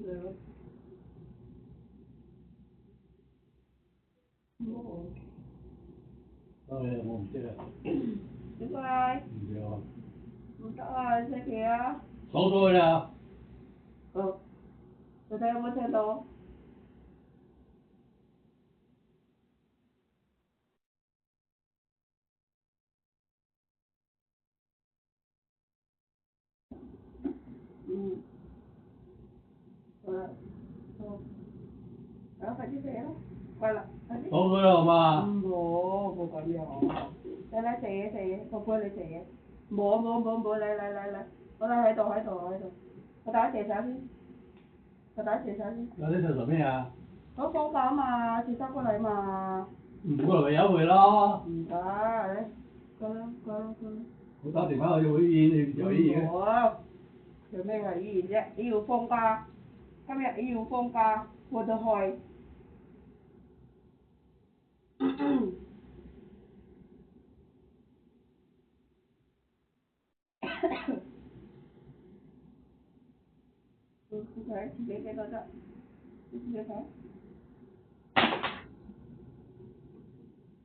được. Thôi một chưa. Đúng rồi. Rồi. Đúng rồi, xe kìa. Số tôi nào. Ừ. Tôi theo mới theo đồ. Ừ. Rồi. Đó, phải chia sẻ đó. Quay lại. Số tôi đâu mà. Bộ còn nhỏ. Đây là xe, không quên lấy xe. Bộ, lại. Ở đây hai tổ. Ở đó xe sao đi? Ở đó xe sao đi? Nó đến từ咩à? Có phong báo mà, chị sao qua lại mà. Bữa là mày giấu người đó. Đó, đấy. Cơ. Hãy subscribe cho kênh Ghiền Mì Gõ để không bỏ lỡ những video hấp dẫn. Rồi đây là gì vậy? Yêu phong ca. Các bạn yêu phong ca. Của tôi hỏi. Không thấy, cái đó đó. Không thấy.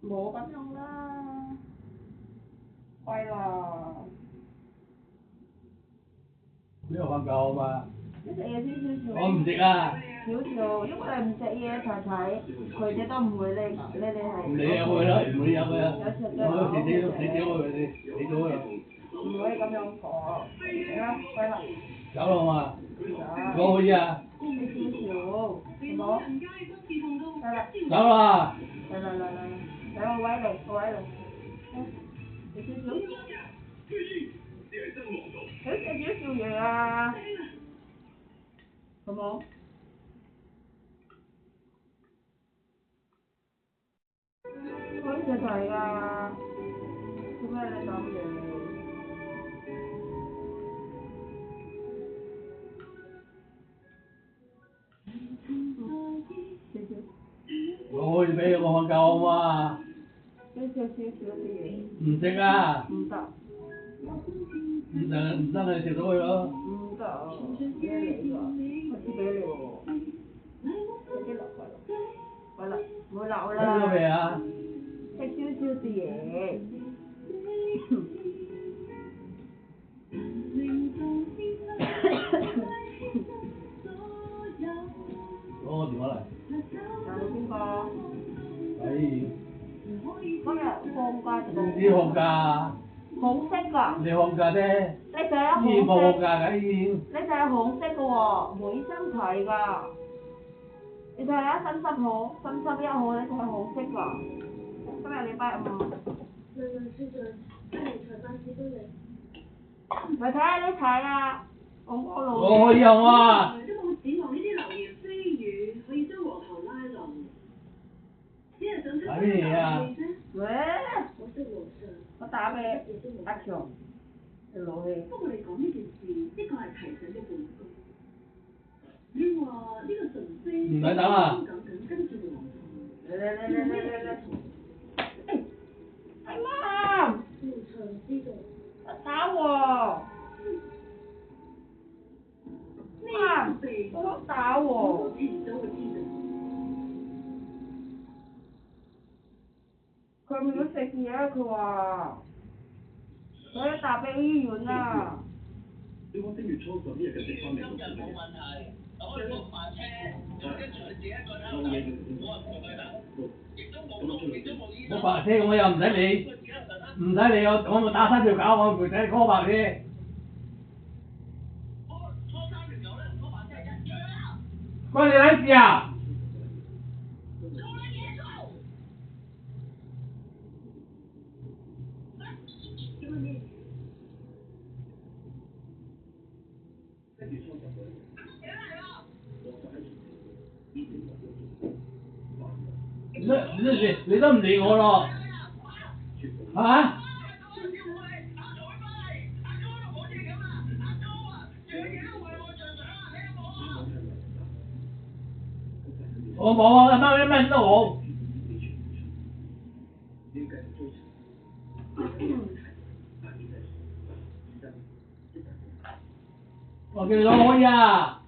Bộ bánh không đó. Quay là. Biết không cầu mà. Cái xe xíu. Không thiệt à. Xíu, lúc này mình sẽ thải. Rồi cho tao mùi lên này. Đi đâu rồi đó, đi đâu rồi. Thì rồi. Mùi cầm lòng cỏ. Quay lại. Cháu đâu mà. Cô nha. Xíu. Bố. Cháu là. Lại. Để quay đây. Xíu. Xíu vậy à. Không không? Có sẽ thầy à. Chúng ta lại làm gì? Rồi bây giờ còn cầu mà. Xíu gì? Thiệt à. Không tạo. Ra này thì thôi đó. Không tạo. Bé lệ rồi. Mất cái bé lệ rồi. Cái lọ quay lại. Mới lọ Thế nó về là. à. Cái xíu gì vậy? Ô thì có lại. Nào chúng con. Đấy. Có là hôm qua thì còn. Đi hộp gà. Hỗn sách à? Đi hộp gà thế. Lấy xe hỗn Đi bộ hộp sách. gà cái gì. lấy xe hỗn sách của mỗi sáng thời噶。你睇下新濕好，新濕一號你睇好色㗎。今日禮拜五。亮亮說着，帶嚟台辦事都嚟。咪睇下呢睇啊，廣播路。我有啊。都冇指望呢啲流言蜚語可以將皇后拉攏，只係想出聲流氣啫。喂，可惜皇上，我打俾乜嘢都冇。阿強，你攞氣。不過你講呢件事，的確係提醒咗本宮。你話呢個純妃唔使等啊。跟住皇后，嚟。哎媽！皇上知道。打我！媽，被我好打我！遲早會知道。佢唔要食嘢，佢話佢要打俾醫院啊！你講正月初11日嘅食飯未到咩？冇問題，我可以落飯車，跟住你自己一個人喺度等，我話唔同佢等，亦都冇路，亦都冇醫生。我白車我又唔使理，唔使理我咪打3條狗，我唔使 call 白車。初3條狗咧，同白車係一樣。關你撚事啊！你都唔理我咯，嚇？我冇啊，乜都冇。我叫你攞開啊！